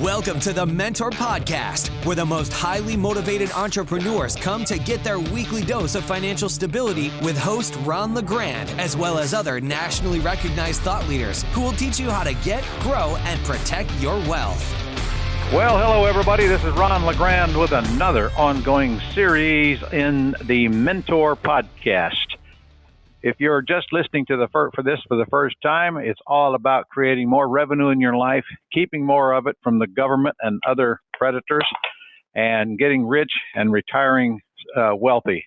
Welcome to the Mentor Podcast, where the most highly motivated entrepreneurs come to get their weekly dose of financial stability with host Ron LeGrand, as well as other nationally recognized thought leaders who will teach you how to get, grow, and protect your wealth. Well, hello, everybody. This is Ron LeGrand with another ongoing series in the Mentor Podcast. If you're just listening to for the first time, it's all about creating more revenue in your life, keeping more of it from the government and other predators, and getting rich and retiring wealthy.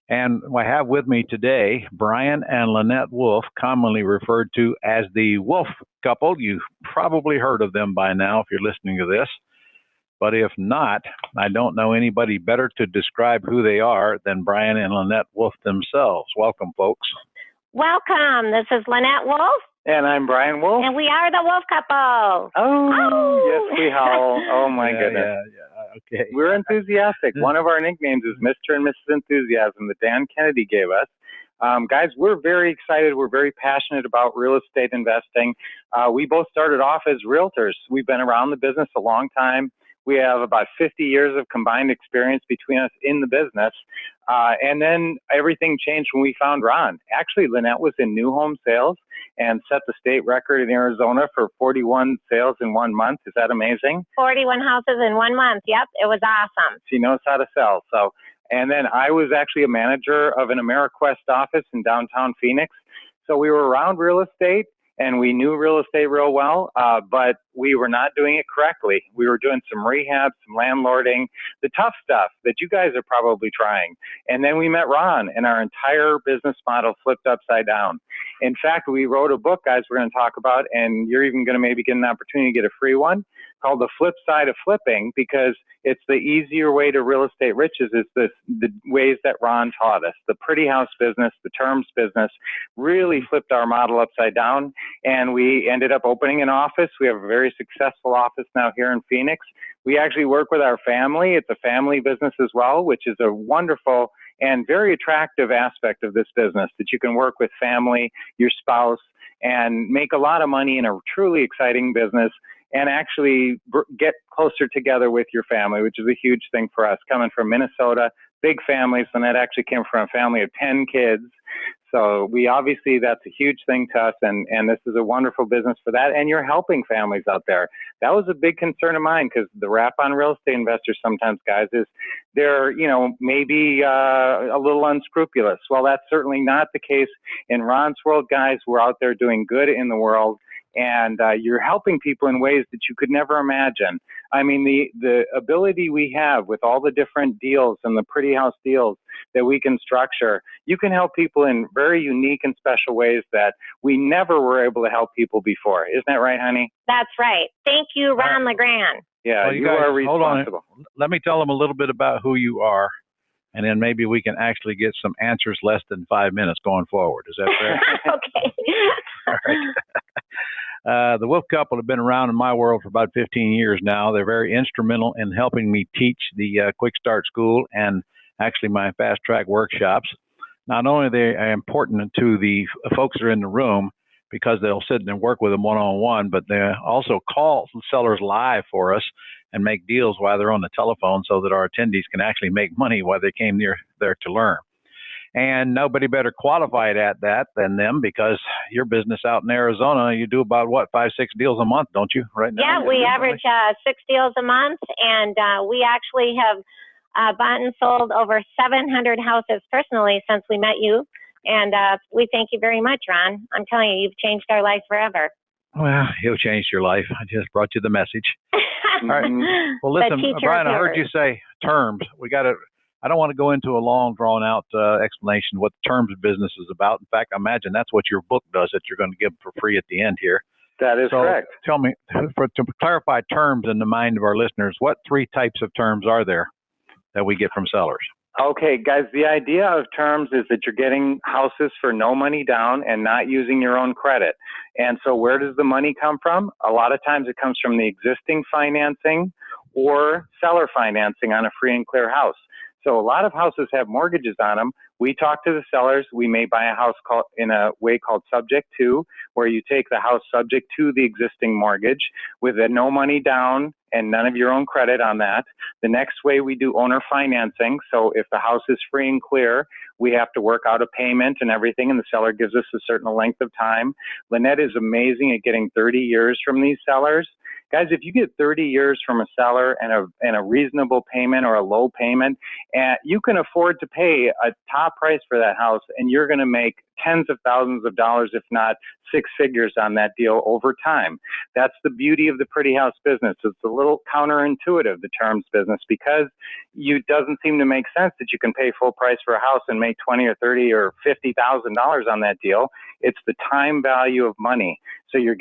And I have with me today Brian and Lynette Wolff, commonly referred to as the Wolff couple. You've probably heard of them by now if you're listening to this. But if not, I don't know anybody better to describe who they are than Brian and Lynette Wolff themselves. Welcome, folks. Welcome. This is Lynette Wolff. And I'm Brian Wolff. And we are the Wolff couple. Oh. Yes, we howl. Oh, my goodness. Yeah. Okay. We're enthusiastic. One of our nicknames is Mr. and Mrs. Enthusiasm that Dan Kennedy gave us. Guys, we're very excited. We're very passionate about real estate investing. We both started off as realtors. We've been around the business a long time. We have about 50 years of combined experience between us in the business. And then everything changed when we found Ron. Actually, Lynette was in new home sales and set the state record in Arizona for 41 sales in 1 month. Is that amazing? 41 houses in 1 month. Yep, it was awesome. She knows how to sell. And then I was actually a manager of an AmeriQuest office in downtown Phoenix. So we were around real estate. And we knew real estate real well, but we were not doing it correctly. We were doing some rehab, some landlording, the tough stuff that you guys are probably trying. And then we met Ron, and our entire business model flipped upside down. In fact, we wrote a book, guys, we're going to talk about, and you're even going to maybe get an opportunity to get a free one, called The Flip Side of Flipping, because it's the easier way to real estate riches is the ways that Ron taught us. The pretty house business, the terms business, really flipped our model upside down, and we ended up opening an office. We have a very successful office now here in Phoenix. We actually work with our family. It's a family business as well, which is a wonderful and very attractive aspect of this business, that you can work with family, your spouse, and make a lot of money in a truly exciting business and actually get closer together with your family, which is a huge thing for us. Coming from Minnesota, big families, and that actually came from a family of 10 kids. So that's a huge thing to us, and this is a wonderful business for that. And you're helping families out there. That was a big concern of mine, because the rap on real estate investors sometimes, guys, is they're, maybe a little unscrupulous. Well, that's certainly not the case in Ron's world, guys. We're out there doing good in the world. And you're helping people in ways that you could never imagine. I mean, the ability we have with all the different deals and the pretty house deals that we can structure, you can help people in very unique and special ways that we never were able to help people before. Isn't that right, honey? That's right. Thank you, Ron LeGrand. Yeah, well, you guys, are responsible. Hold on. Let me tell them a little bit about who you are, and then maybe we can actually get some answers less than 5 minutes going forward. Is that fair? Okay. All right. The Wolff couple have been around in my world for about 15 years now. They're very instrumental in helping me teach the Quick Start School and actually my fast track workshops. Not only are they important to the folks that are in the room because they'll sit and work with them one-on-one, but they also call sellers live for us and make deals while they're on the telephone so that our attendees can actually make money while they came there to learn. And nobody better qualified at that than them, because your business out in Arizona, you do about, 5-6 deals a month, don't you, right now? Yeah, we average 6 deals a month, and we actually have bought and sold over 700 houses personally since we met you. And we thank you very much, Ron. I'm telling you, you've changed our life forever. Well, he'll change your life. I just brought you the message. All right. Well, listen, Brian, I heard you say terms. I don't want to go into a long, drawn-out explanation of what the terms business is about. In fact, I imagine that's what your book does, that you're going to give for free at the end here. That is correct. Tell me, to clarify terms in the mind of our listeners, what 3 types of terms are there that we get from sellers? Okay, guys, the idea of terms is that you're getting houses for no money down and not using your own credit. And so where does the money come from? A lot of times it comes from the existing financing or seller financing on a free and clear house. So a lot of houses have mortgages on them. We talk to the sellers. We may buy a house in a way called subject to, where you take the house subject to the existing mortgage with no money down and none of your own credit on that. The next way, we do owner financing. So if the house is free and clear, we have to work out a payment and everything, and the seller gives us a certain length of time. Lynette is amazing at getting 30 years from these sellers. Guys, if you get 30 years from a seller and a reasonable payment or a low payment, you can afford to pay a top price for that house, and you're going to make tens of thousands of dollars, if not six figures on that deal over time. That's the beauty of the pretty house business. It's a little counterintuitive, the terms business, because it doesn't seem to make sense that you can pay full price for a house and make $20 or $30 or $50,000 on that deal. It's the time value of money. So you're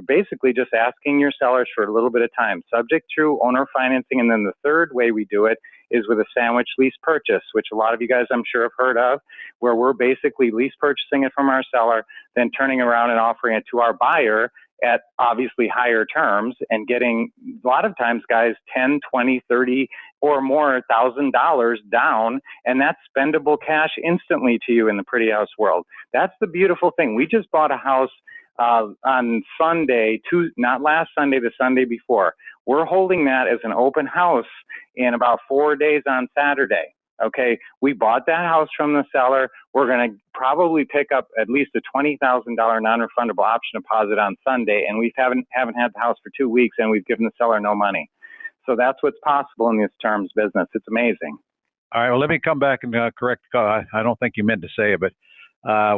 basically just asking your sellers for a little bit of time, subject to owner financing. And then the third way we do it is with a sandwich lease purchase, which a lot of you guys I'm sure have heard of, where we're basically lease purchasing it from our seller, then turning around and offering it to our buyer at obviously higher terms and getting, a lot of times, guys, 10, 20, 30 or more $1,000 down, and that's spendable cash instantly to you in the pretty house world. That's the beautiful thing. We just bought a house on Sunday, not last Sunday, the Sunday before. We're holding that as an open house in about 4 days on Saturday. Okay, we bought that house from the seller. We're going to probably pick up at least a $20,000 non-refundable option deposit on Sunday, and we haven't had the house for 2 weeks, and we've given the seller no money. So that's what's possible in this terms business. It's amazing. All right, well, let me come back and correct. I don't think you meant to say it, but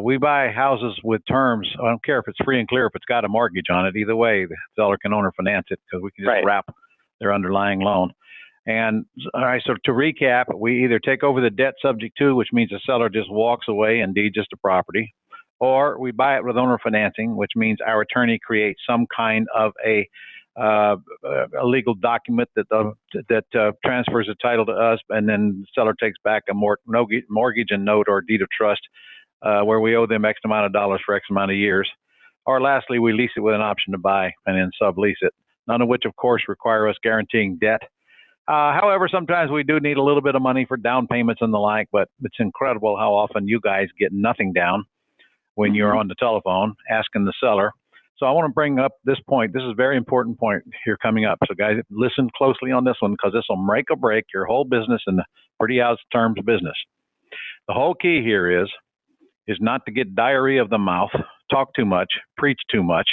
we buy houses with terms. I don't care if it's free and clear, if it's got a mortgage on it. Either way, the seller can owner finance it because we can just wrap their underlying loan. And all right, so to recap, we either take over the debt subject to, which means the seller just walks away and deeds us the property, or we buy it with owner financing, which means our attorney creates some kind of a legal document that transfers the title to us, and then the seller takes back a mortgage and note or deed of trust where we owe them X amount of dollars for X amount of years. Or lastly, we lease it with an option to buy and then sublease it, none of which, of course, require us guaranteeing debt. However, sometimes we do need a little bit of money for down payments and the like, but it's incredible how often you guys get nothing down when you're on the telephone asking the seller. So I want to bring up this point. This is a very important point here coming up. So guys, listen closely on this one because this will make or break your whole business in the pretty house terms business. The whole key here is not to get diarrhea of the mouth, talk too much, preach too much,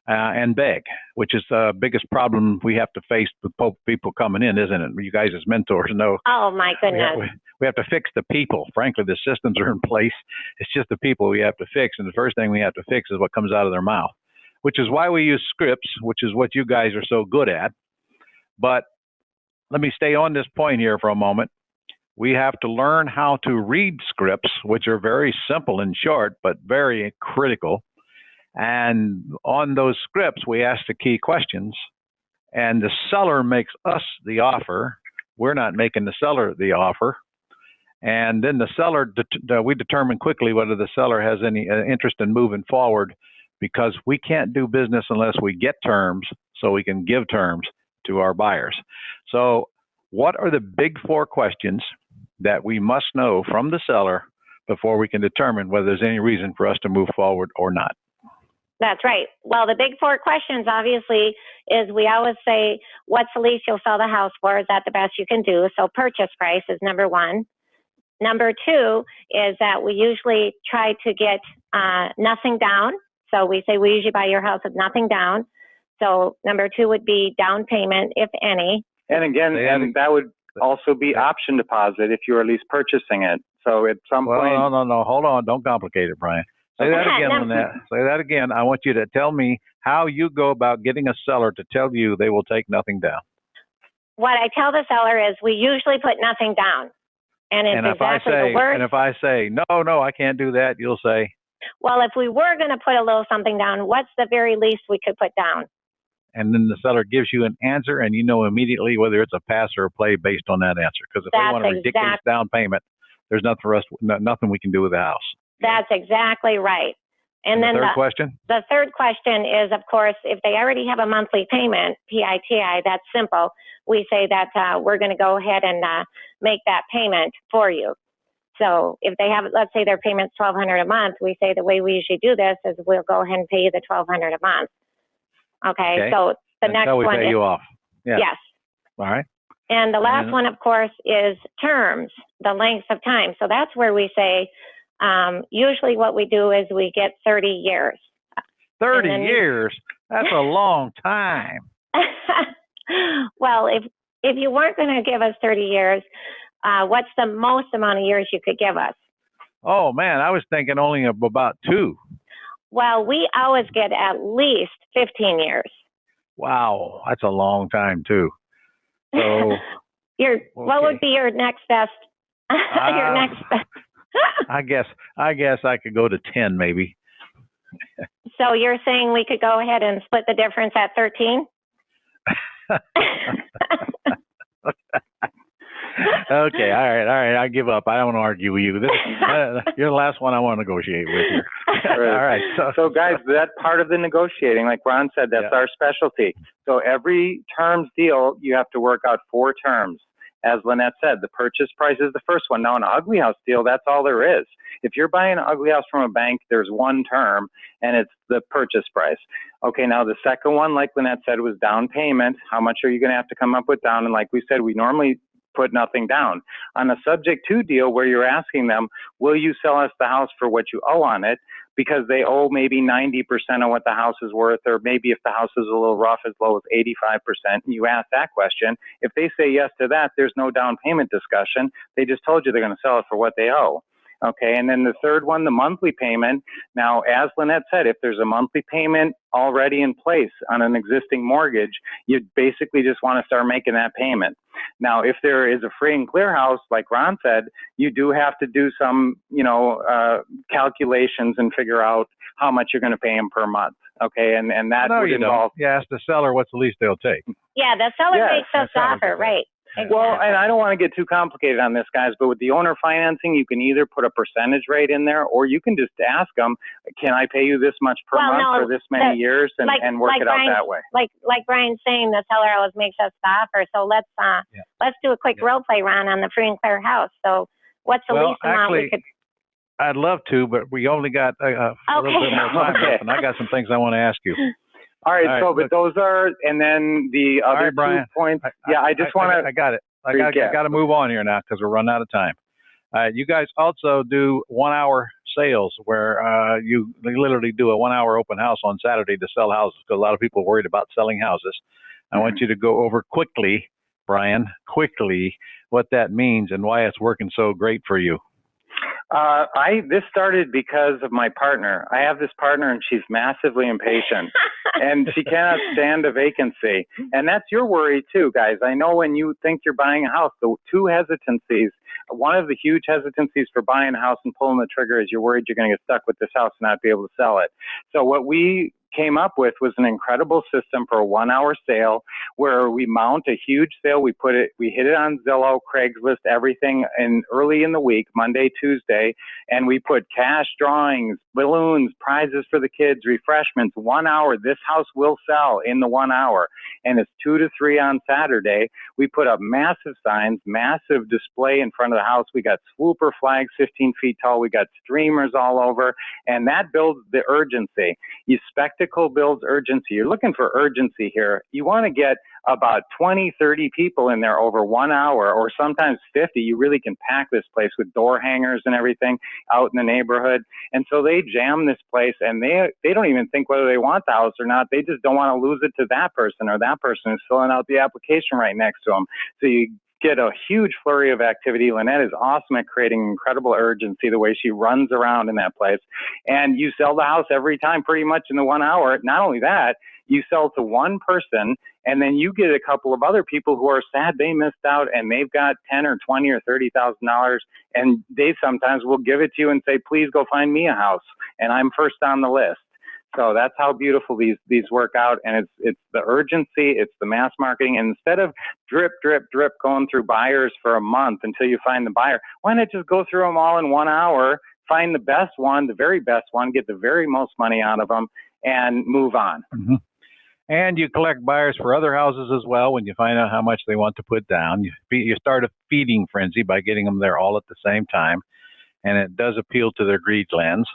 and beg, which is the biggest problem we have to face with people coming in, isn't it? You guys as mentors know. Oh, my goodness. We have to fix the people. Frankly, the systems are in place. It's just the people we have to fix. And the first thing we have to fix is what comes out of their mouth, which is why we use scripts, which is what you guys are so good at. But let me stay on this point here for a moment. We have to learn how to read scripts, which are very simple and short, but very critical. And on those scripts, we ask the key questions, and the seller makes us the offer. We're not making the seller the offer. And then the seller, we determine quickly whether the seller has any interest in moving forward, because we can't do business unless we get terms so we can give terms to our buyers. So what are the big four questions that we must know from the seller before we can determine whether there's any reason for us to move forward or not? That's right. Well, the big four questions, obviously, is we always say, what's the least you'll sell the house for? Is that the best you can do? So purchase price is number one. Number two is that we usually try to get nothing down. So we say we usually buy your house with nothing down. So number two would be down payment, if any. And again, and that would also be option deposit if you were at least purchasing it. So at some point... No. Hold on. Don't complicate it, Brian. Say that again, Lynette. Say that again. I want you to tell me how you go about getting a seller to tell you they will take nothing down. What I tell the seller is we usually put nothing down. And it's exactly the word. And if I say, no, I can't do that, you'll say? Well, if we were going to put a little something down, what's the very least we could put down? And then the seller gives you an answer, and you know immediately whether it's a pass or a play based on that answer. Because if they want a ridiculous down payment, there's nothing we can do with the house. That's exactly right. And then the third question? The third question is, of course, if they already have a monthly payment, PITI, that's simple. We say that we're going to go ahead and make that payment for you. So if they have, let's say their payment's $1,200 a month, we say the way we usually do this is we'll go ahead and pay you the $1,200 a month. Okay. So the next one pay is you off. Yes. All right. And the last one, of course, is terms, the length of time. So that's where we say, usually what we do is we get 30 years. 30 years? That's a long time. Well, if you weren't going to give us 30 years, what's the most amount of years you could give us? Oh, man, I was thinking only of about 2. Well, we always get at least 15 years. Wow, that's a long time, too. So, what would be your next best? Your next best? I guess I could go to 10, maybe. So you're saying we could go ahead and split the difference at 13? Okay, all right. I give up. I don't want to argue with you. You're the last one I want to negotiate with here. All right. So, guys, that part of the negotiating, like Ron said, that's our specialty. So every terms deal, you have to work out 4 terms. As Lynette said, the purchase price is the first one. Now, an ugly house deal, that's all there is. If you're buying an ugly house from a bank, there's one term, and it's the purchase price. Okay, now the second one, like Lynette said, was down payment. How much are you going to have to come up with down? And like we said, we normally put nothing down. On a subject to deal where you're asking them, will you sell us the house for what you owe on it? Because they owe maybe 90% of what the house is worth, or maybe if the house is a little rough, as low as 85%, and you ask that question. If they say yes to that, there's no down payment discussion. They just told you they're going to sell it for what they owe. Okay, and then the third one, the monthly payment. Now, as Lynette said, if there's a monthly payment already in place on an existing mortgage, you basically just want to start making that payment. Now, if there is a free and clear house, like Ron said, you do have to do some, calculations and figure out how much you're going to pay them per month. Okay, and that would involve. You ask the seller what's the least they'll take. Yeah, the seller makes us offer, right? Exactly. Well, and I don't want to get too complicated on this, guys, but with the owner financing, you can either put a percentage rate in there, or you can just ask them, can I pay you this much per month for this many years, and work it out that way. Like Brian's saying, the seller always makes us the offer. So let's do a quick role play, Ron, on the free and clear house. So what's the least amount we could? I'd love to, but we only got a little bit more time left, and I got some things I want to ask you. All right, but those are, and then the other 2 points. I just want to. I got it. I got to move on here now because we're running out of time. You guys also do 1-hour sales where you literally do a 1-hour open house on Saturday to sell houses, because a lot of people are worried about selling houses. I want you to go over quickly, Brian, what that means and why it's working so great for you. This started because of my partner. I have this partner, and she's massively impatient, and she cannot stand a vacancy. And that's your worry too, guys. I know when you think you're buying a house, the 2 hesitancies. One of the huge hesitancies for buying a house and pulling the trigger is you're worried you're going to get stuck with this house and not be able to sell it. So what we came up with was an incredible system for a 1-hour sale where we mount a huge sale. We hit it on Zillow, Craigslist, everything early in the week, Monday, Tuesday, and we put cash drawings, balloons, prizes for the kids, refreshments. 1 hour, this house will sell in the 1 hour, and it's 2 to 3 on Saturday. We put up massive signs, massive display in front of the house. We got swooper flags 15 feet tall. We got streamers all over, and that builds the urgency. Spectacle builds urgency. You're looking for urgency here. You want to get about 20, 30 people in there over 1 hour, or sometimes 50. You really can pack this place with door hangers and everything out in the neighborhood. And so they jam this place, and they don't even think whether they want the house or not. They just don't want to lose it to that person, or that person who's filling out the application right next to them. So you get a huge flurry of activity. Lynette is awesome at creating incredible urgency, the way she runs around in that place. And you sell the house every time pretty much in the 1 hour. Not only that, you sell to one person, and then you get a couple of other people who are sad they missed out, and they've got $10 or $20 or $30,000, and they sometimes will give it to you and say, please go find me a house, and I'm first on the list. So that's how beautiful these work out, and it's the urgency, it's the mass marketing. And instead of drip going through buyers for a month until you find the buyer, why not just go through them all in 1 hour, find the best one, the very best one, get the very most money out of them, and move on. Mm-hmm. And you collect buyers for other houses as well when you find out how much they want to put down. You start a feeding frenzy by getting them there all at the same time, and it does appeal to their greed glands.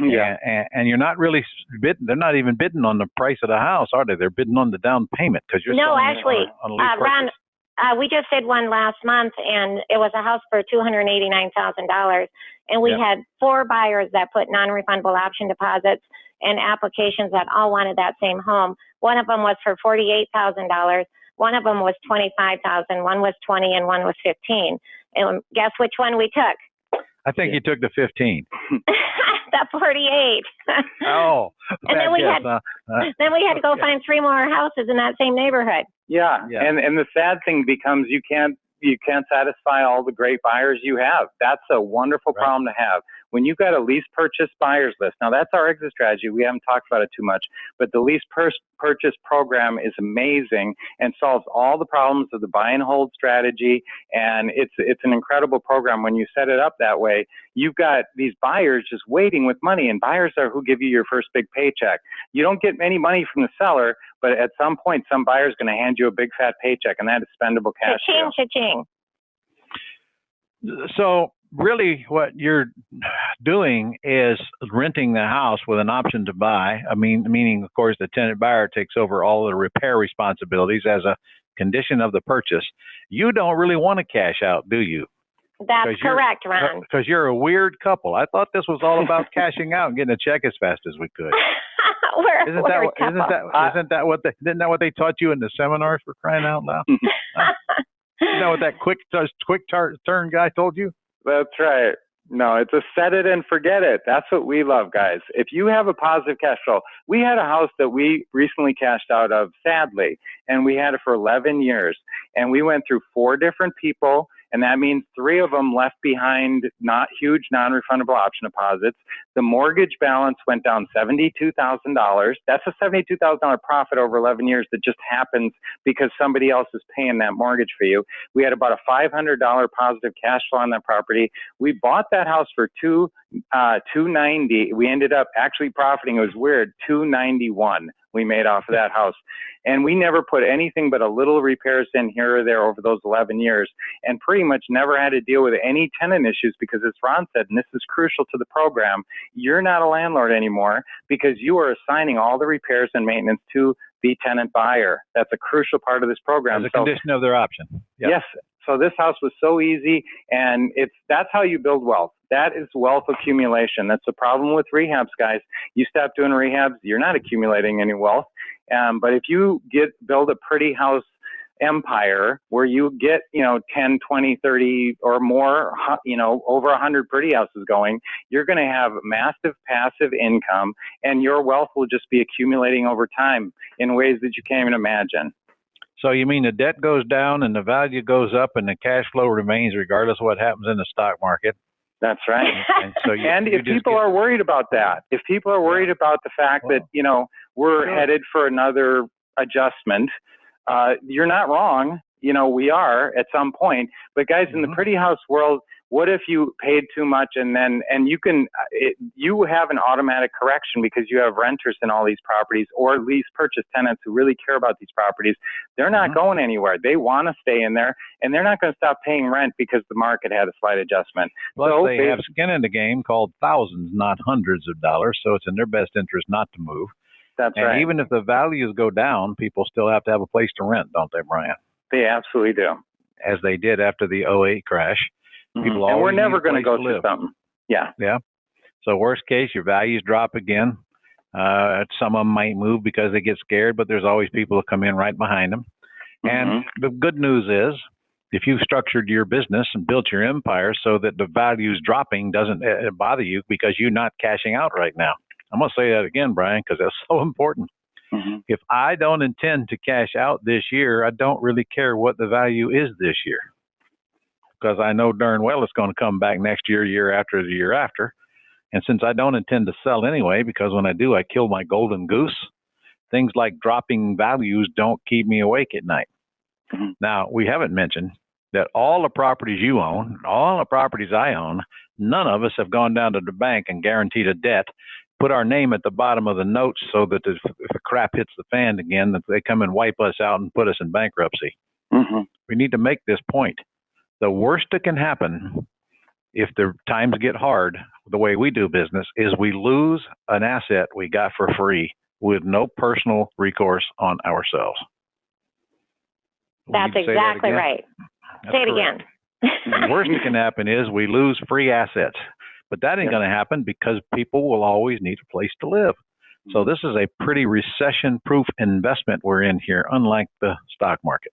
Yeah. And you're not really bidding. They're not even bidding on the price of the house, are they? They're bidding on the down payment because you're no, selling actually, it on a lease Ron, purchase. we just did one last month, and it was a house for $289,000, and we had 4 buyers that put non-refundable option deposits and applications that all wanted that same home. One of them was for $48,000. One of them was $25,000. One was $20,000, and one was $15,000. And guess which one we took? I think you took the 15. The 48. Oh, and then we had to go find 3 more houses in that same neighborhood. Yeah. And the sad thing becomes you can't satisfy all the great buyers you have. That's a wonderful problem to have. When you've got a lease purchase buyers list, now that's our exit strategy. We haven't talked about it too much, but the lease purchase program is amazing and solves all the problems of the buy and hold strategy. And it's an incredible program. When you set it up that way, you've got these buyers just waiting with money, and buyers are who give you your first big paycheck. You don't get any money from the seller, but at some point, some buyer's going to hand you a big fat paycheck, and that is spendable cash. Cha-ching, cha-ching. So really what you're doing is renting the house with an option to buy. I mean, meaning, of course, the tenant buyer takes over all the repair responsibilities as a condition of the purchase. You don't really want to cash out, do you? That's correct, Ron. Because you're a weird couple. I thought this was all about cashing out and getting a check as fast as we could. Isn't that what they taught you in the seminars, for crying out loud? Isn't that what that quick turn guy told you? That's right. No, it's a set it and forget it. That's what we love, guys. If you have a positive cash flow, we had a house that we recently cashed out of, sadly, and we had it for 11 years. And we went through 4 different people, and that means 3 of them left behind not huge non-refundable option deposits. The mortgage balance went down $72,000. That's a $72,000 profit over 11 years that just happens because somebody else is paying that mortgage for you. We had about a $500 positive cash flow on that property. We bought that house for $290. We ended up actually profiting. It was weird, $291. We made off of that house. And we never put anything but a little repairs in here or there over those 11 years, and pretty much never had to deal with any tenant issues because, as Ron said, and this is crucial to the program, you're not a landlord anymore because you are assigning all the repairs and maintenance to the tenant buyer. That's a crucial part of this program. As a condition of their option. Yep. Yes. So this house was so easy, and that's how you build wealth. That is wealth accumulation. That's the problem with rehabs, guys. You stop doing rehabs, you're not accumulating any wealth. But if you build a pretty house empire where you get, 10, 20, 30 or more, over 100 pretty houses going, you're going to have massive passive income, and your wealth will just be accumulating over time in ways that you can't even imagine. So you mean the debt goes down and the value goes up and the cash flow remains regardless of what happens in the stock market? That's right. And so if people are worried about that, if people are worried about the fact that, we're headed for another adjustment, you're not wrong. We are at some point. But guys, in the pretty house world, what if you paid too much and you have an automatic correction because you have renters in all these properties or lease purchase tenants who really care about these properties. They're not going anywhere. They want to stay in there, and they're not going to stop paying rent because the market had a slight adjustment. Plus, they have skin in the game called thousands, not hundreds of dollars, so it's in their best interest not to move. That's right. And even if the values go down, people still have to have a place to rent, don't they, Brian? They absolutely do. As they did after the 2008 crash. People and we're never going to go through something. Yeah. Yeah. So worst case, your values drop again. Some of them might move because they get scared, but there's always people who come in right behind them. And the good news is, if you've structured your business and built your empire so that the values dropping doesn't bother you because you're not cashing out right now. I'm going to say that again, Brian, because that's so important. If I don't intend to cash out this year, I don't really care what the value is this year. Because I know darn well it's going to come back next year, year after, the year after. And since I don't intend to sell anyway, because when I do, I kill my golden goose, things like dropping values don't keep me awake at night. Now, we haven't mentioned, that all the properties you own, all the properties I own, none of us have gone down to the bank and guaranteed a debt, put our name at the bottom of the notes so that if the crap hits the fan again, that they come and wipe us out and put us in bankruptcy. Mm-hmm. We need to make this point. The worst that can happen if the times get hard, the way we do business, is we lose an asset we got for free with no personal recourse on ourselves. That's exactly right. Say it again. The worst that can happen is we lose free assets. But that ain't going to happen because people will always need a place to live. So this is a pretty recession-proof investment we're in here, unlike the stock market.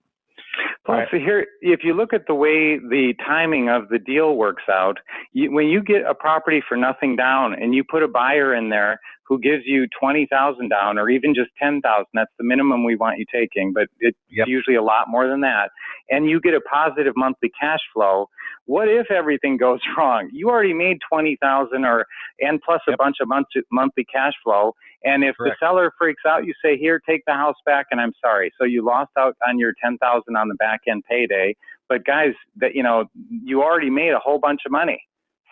Well, so here, if you look at the way the timing of the deal works out, when you get a property for nothing down and you put a buyer in there who gives you $20,000 down or even just $10,000, that's the minimum we want you taking, but it's usually a lot more than that, and you get a positive monthly cash flow, what if everything goes wrong? You already made $20,000 and plus a bunch of monthly cash flow, and if the seller freaks out, you say, here, take the house back, and I'm sorry. So you lost out on your $10,000 on the back end payday, but guys, that you already made a whole bunch of money.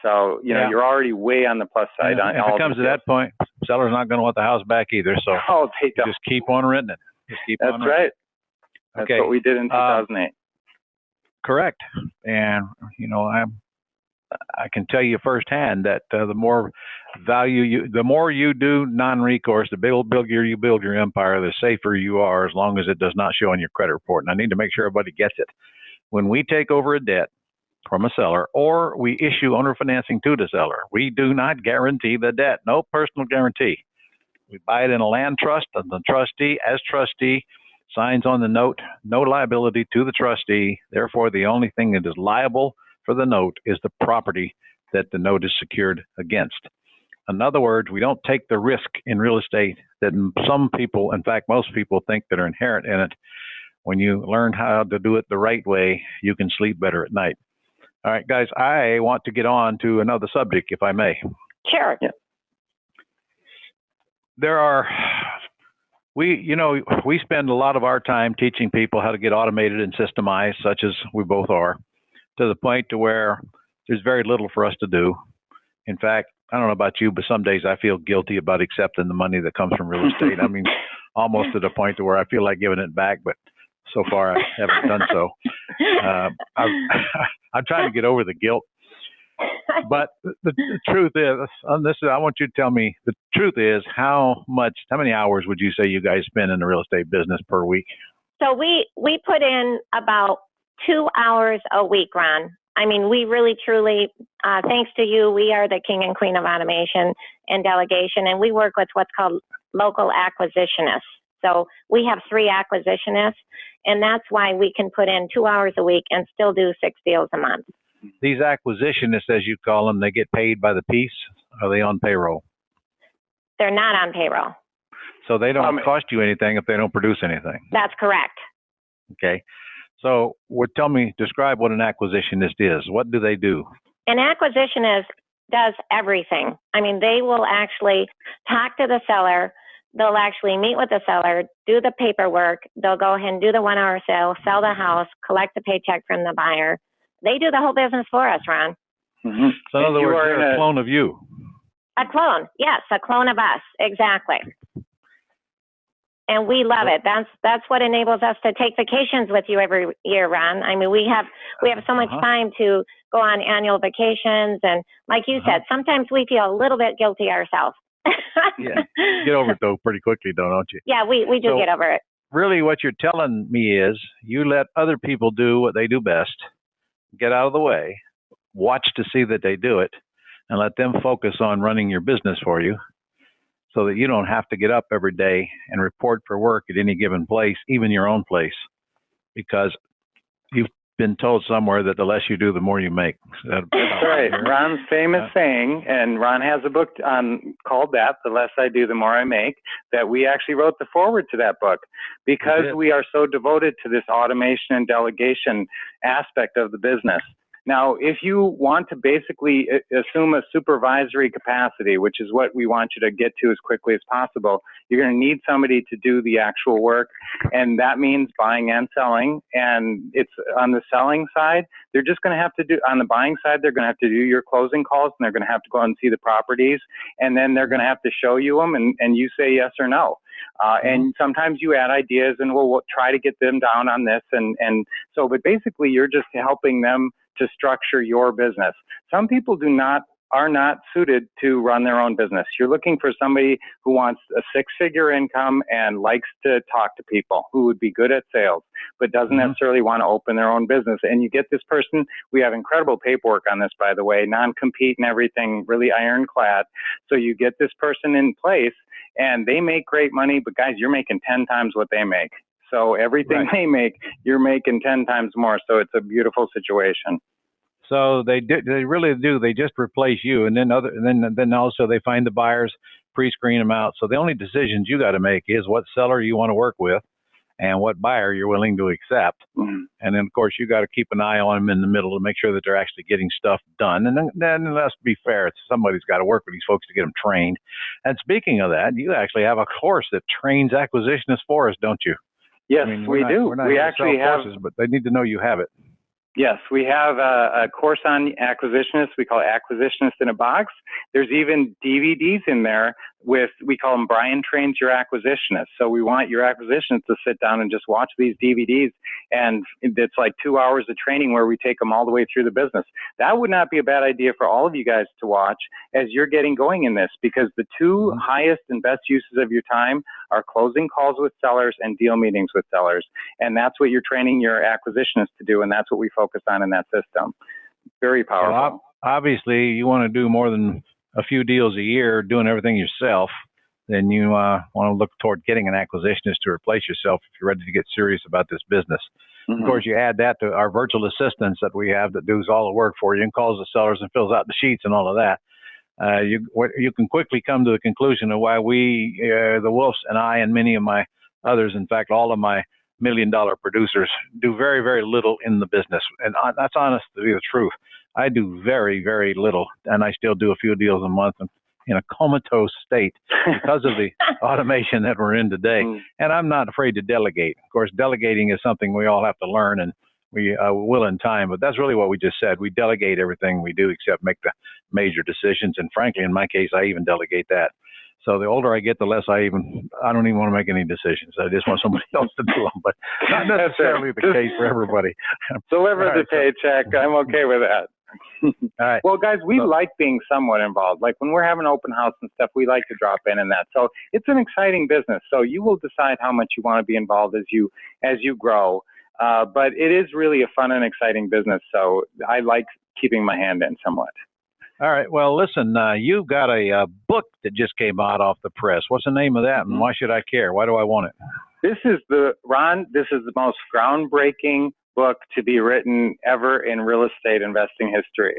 So, you're already way on the plus side. If it comes to that point, seller's not going to want the house back either. So just keep on renting it. That's right. That's what we did in 2008. Correct. And, I can tell you firsthand that the more the more you do non-recourse, the bigger you build your empire, the safer you are, as long as it does not show on your credit report. And I need to make sure everybody gets it. When we take over a debt from a seller, or we issue owner financing to the seller, we do not guarantee the debt. No personal guarantee. We buy it in a land trust, and the trustee, as trustee, signs on the note, no liability to the trustee. Therefore, the only thing that is liable for the note is the property that the note is secured against. In other words, we don't take the risk in real estate that some people, in fact, most people think that are inherent in it. When you learn how to do it the right way, you can sleep better at night. All right, guys, I want to get on to another subject, if I may. Sure. Yeah. We spend a lot of our time teaching people how to get automated and systemized, such as we both are, to the point to where there's very little for us to do. In fact, I don't know about you, but some days I feel guilty about accepting the money that comes from real estate. I mean, almost to the point to where I feel like giving it back, but so far I haven't done so. I'm trying to get over the guilt. But the truth is, on this, I want you to tell me, the truth is, how many hours would you say you guys spend in the real estate business per week? So we put in about 2 hours a week, Ron. I mean, we really, truly, thanks to you, we are the king and queen of automation and delegation, and we work with what's called local acquisitionists. So we have 3 acquisitionists, and that's why we can put in 2 hours a week and still do 6 deals a month. These acquisitionists, as you call them, they get paid by the piece? Are they on payroll? They're not on payroll. So they don't cost you anything if they don't produce anything? That's correct. Okay. So describe what an acquisitionist is. What do they do? An acquisitionist does everything. I mean, they will actually talk to the seller. They'll actually meet with the seller, do the paperwork. They'll go ahead and do the 1 hour sale, sell the house, collect the paycheck from the buyer. They do the whole business for us, Ron. Mm-hmm. So in other words, they're a clone of you. A clone, yes, a clone of us, exactly. And we love it. That's what enables us to take vacations with you every year, Ron. I mean, we have so much time to go on annual vacations, and like you said, sometimes we feel a little bit guilty ourselves. Yeah, get over it though pretty quickly, don't you? Yeah, we do get over it. Really, what you're telling me is you let other people do what they do best. Get out of the way, watch to see that they do it, and let them focus on running your business for you so that you don't have to get up every day and report for work at any given place, even your own place, because you've been told somewhere that the less you do, the more you make. That's right. Ron's famous saying, and Ron has a book called that, The Less I Do, the More I Make, that we actually wrote the foreword to that book because we are so devoted to this automation and delegation aspect of the business. Now, if you want to basically assume a supervisory capacity, which is what we want you to get to as quickly as possible, you're going to need somebody to do the actual work. And that means buying and selling. And it's on the selling side, they're just going to have to do, on the buying side, they're going to have to do your closing calls, and they're going to have to go out and see the properties. And then they're going to have to show you them, and you say yes or no. And sometimes you add ideas, and we'll try to get them down on this. And so, but basically you're just helping them to structure your business. Some people are not suited to run their own business. You're looking for somebody who wants a six-figure income and likes to talk to people, who would be good at sales, but doesn't necessarily want to open their own business. And you get this person, we have incredible paperwork on this, by the way, non-compete and everything, really ironclad. So you get this person in place, and they make great money, but guys, you're making 10 times what they make. So everything they make, you're making 10 times more. So it's a beautiful situation. So they really do. They just replace you, and then also they find the buyers, pre-screen them out. So the only decisions you got to make is what seller you want to work with, and what buyer you're willing to accept. And then of course you got to keep an eye on them in the middle to make sure that they're actually getting stuff done. And then let's be fair, somebody's got to work with these folks to get them trained. And speaking of that, you actually have a course that trains acquisitionists for us, don't you? Yes, we do. We're not we actually have courses, but they need to know you have it. Yes, we have a course on acquisitionists. We call it Acquisitionist in a Box. There's even DVDs in there we call them Brian Trains Your Acquisitionist. So we want your acquisitionists to sit down and just watch these DVDs. And it's like 2 hours of training where we take them all the way through the business. That would not be a bad idea for all of you guys to watch as you're getting going in this, because the two highest and best uses of your time are closing calls with sellers and deal meetings with sellers. And that's what you're training your acquisitionists to do. And that's what we focus on in that system. Very powerful. Well, obviously, you want to do more than a few deals a year, doing everything yourself. Then you want to look toward getting an acquisitionist to replace yourself if you're ready to get serious about this business. Of course, you add that to our virtual assistants that we have that does all the work for you and calls the sellers and fills out the sheets and all of that. You can quickly come to the conclusion of why we, the Wolffs and I and many of my others, in fact, all of my $1 million producers, do very, very little in the business. And that's honest to be the truth. I do very, very little, and I still do a few deals a month in a comatose state because of the automation that we're in today. And I'm not afraid to delegate. Of course, delegating is something we all have to learn, and we will in time. But that's really what we just said. We delegate everything we do except make the major decisions. And frankly, in my case, I even delegate that. So the older I get, the less I don't even want to make any decisions. I just want somebody else to do them, but not necessarily the case for everybody. Deliver the paycheck. I'm okay with that. All right. Well, guys, we like being somewhat involved. Like when we're having open house and stuff, we like to drop in that. So it's an exciting business. So you will decide how much you want to be involved as you grow. But it is really a fun and exciting business. So I like keeping my hand in somewhat. All right. Well, listen, you've got a book that just came out off the press. What's the name of that, and why should I care? Why do I want it? This is the most groundbreaking book to be written ever in real estate investing history.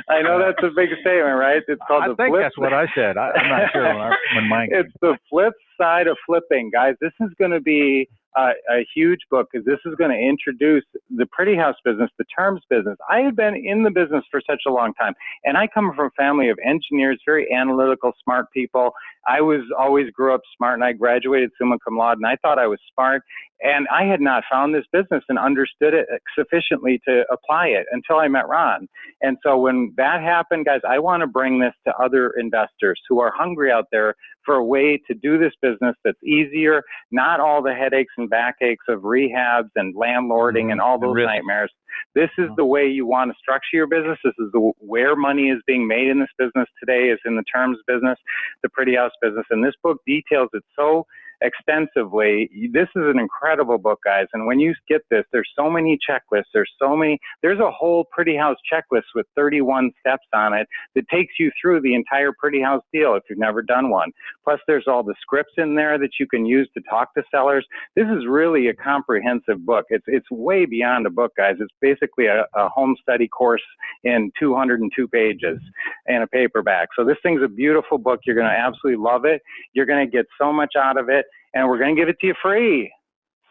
I know that's a big statement, right? It's called I think that's what I said. I'm not sure when mine came. It's the flip side of flipping, guys. This is going to be a huge book, because this is going to introduce the pretty house business, the terms business. I had been in the business for such a long time, and I come from a family of engineers, very analytical, smart people. I always grew up smart, and I graduated summa cum laude, and I thought I was smart. And I had not found this business and understood it sufficiently to apply it until I met Ron. And so when that happened, guys, I want to bring this to other investors who are hungry out there for a way to do this business that's easier, not all the headaches and backaches of rehabs and landlording and all those nightmares. This is the way you want to structure your business. This is where money is being made in this business today, is in the terms business, the pretty house business. And this book details it so extensively. This is an incredible book, guys. And when you get this, there's so many checklists. There's a whole pretty house checklist with 31 steps on it that takes you through the entire pretty house deal if you've never done one. Plus, there's all the scripts in there that you can use to talk to sellers. This is really a comprehensive book. It's way beyond a book, guys. It's basically a home study course in 202 pages and a paperback. So this thing's a beautiful book. You're going to absolutely love it. You're going to get so much out of it. And we're going to give it to you free.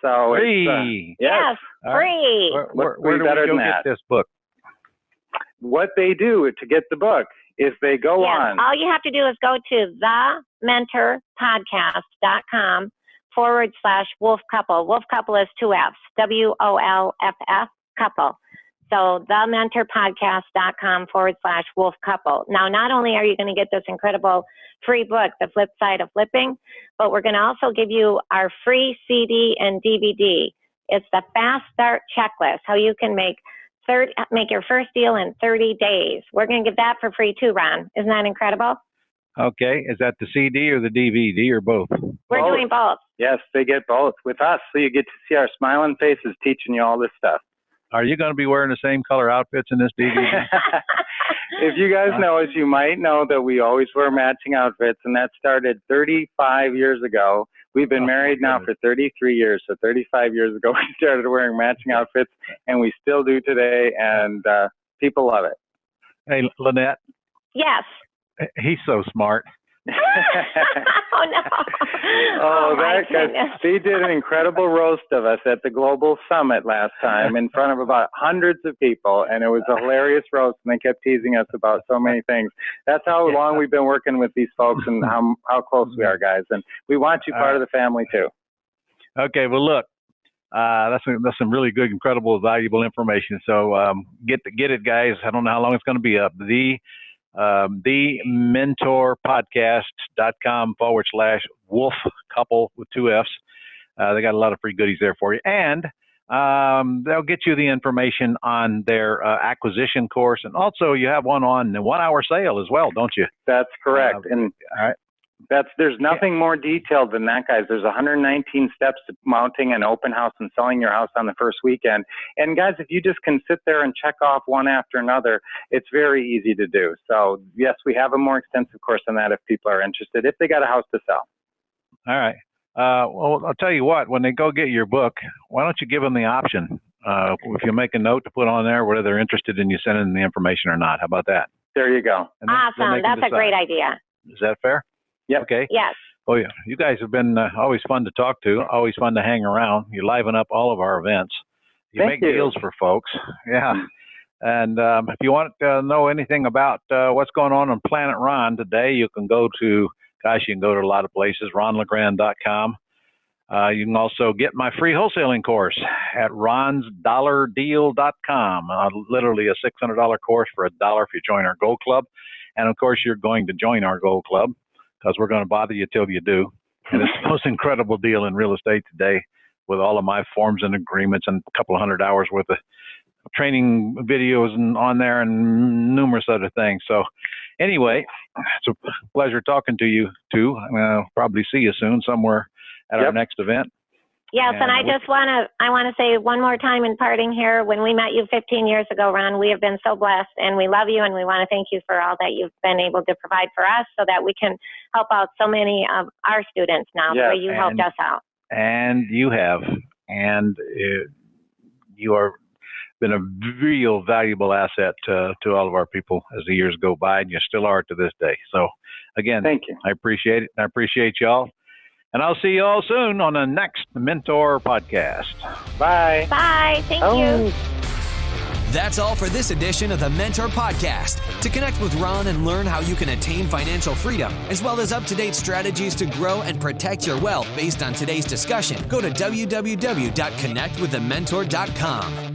So free. Yes, free. Where do we go get this book? What they do to get the book is they go on. All you have to do is go to thementorpodcast.com/Wolff Couple. Wolff Couple is 2 F's. WOLFF couple. So thementorpodcast.com/Wolff Couple. Now, not only are you going to get this incredible free book, The Flip Side of Flipping, but we're going to also give you our free CD and DVD. It's the Fast Start Checklist, how you can make your first deal in 30 days. We're going to give that for free too, Ron. Isn't that incredible? Okay. Is that the CD or the DVD or both? We're doing both. Yes, they get both with us. So you get to see our smiling faces teaching you all this stuff. Are you going to be wearing the same color outfits in this DVD? If you guys know us, you might know that we always wear matching outfits, and that started 35 years ago. We've been married now for 33 years, so 35 years ago we started wearing matching outfits, and we still do today, and people love it. Hey, Lynette. Yes. He's so smart. Oh, no. That guy, they did an incredible roast of us at the Global Summit last time in front of about hundreds of people, and it was a hilarious roast, and they kept teasing us about so many things. That's how long we've been working with these folks and how close we are, guys, and we want you part of the family, too. Okay, well, look, that's some really good, incredible, valuable information, so get it, guys. I don't know how long it's going to be up. thementorpodcast.com/Wolff Couple with 2 F's. They got a lot of free goodies there for you. And they'll get you the information on their acquisition course. And also you have one on the 1 hour sale as well, don't you? That's correct. All right. There's nothing more detailed than that, guys. There's 119 steps to mounting an open house and selling your house on the first weekend. And guys, if you just can sit there and check off one after another, it's very easy to do. So yes, we have a more extensive course than that if people are interested, if they got a house to sell. All right. Well, I'll tell you what, when they go get your book, why don't you give them the option? If you make a note to put on there, whether they're interested in you sending them the information or not. How about that? There you go. Awesome. That's a great idea. Is that fair? Yep. Okay. Yes. Oh, yeah. You guys have been always fun to talk to, always fun to hang around. You liven up all of our events. You make deals for folks. Yeah. And if you want to know anything about what's going on Planet Ron today, you can go to a lot of places, ronlegrand.com. You can also get my free wholesaling course at ronsdollardeal.com. Literally a $600 course for $1 if you join our Gold Club. And, of course, you're going to join our Gold Club, because we're going to bother you till you do. And it's the most incredible deal in real estate today, with all of my forms and agreements and a couple of $100 worth of training videos and on there and numerous other things. So anyway, it's a pleasure talking to you too. I'll probably see you soon somewhere at our next event. Yes, and I want to say one more time in parting here, when we met you 15 years ago, Ron, we have been so blessed, and we love you, and we want to thank you for all that you've been able to provide for us so that we can help out so many of our students now, the way you helped us out. And you have, and you are been a real valuable asset to all of our people as the years go by, and you still are to this day. So again, thank you. I appreciate it. I appreciate y'all. And I'll see you all soon on the next Mentor Podcast. Bye. Bye. Thank you. That's all for this edition of the Mentor Podcast. To connect with Ron and learn how you can attain financial freedom, as well as up-to-date strategies to grow and protect your wealth based on today's discussion, go to www.connectwiththementor.com.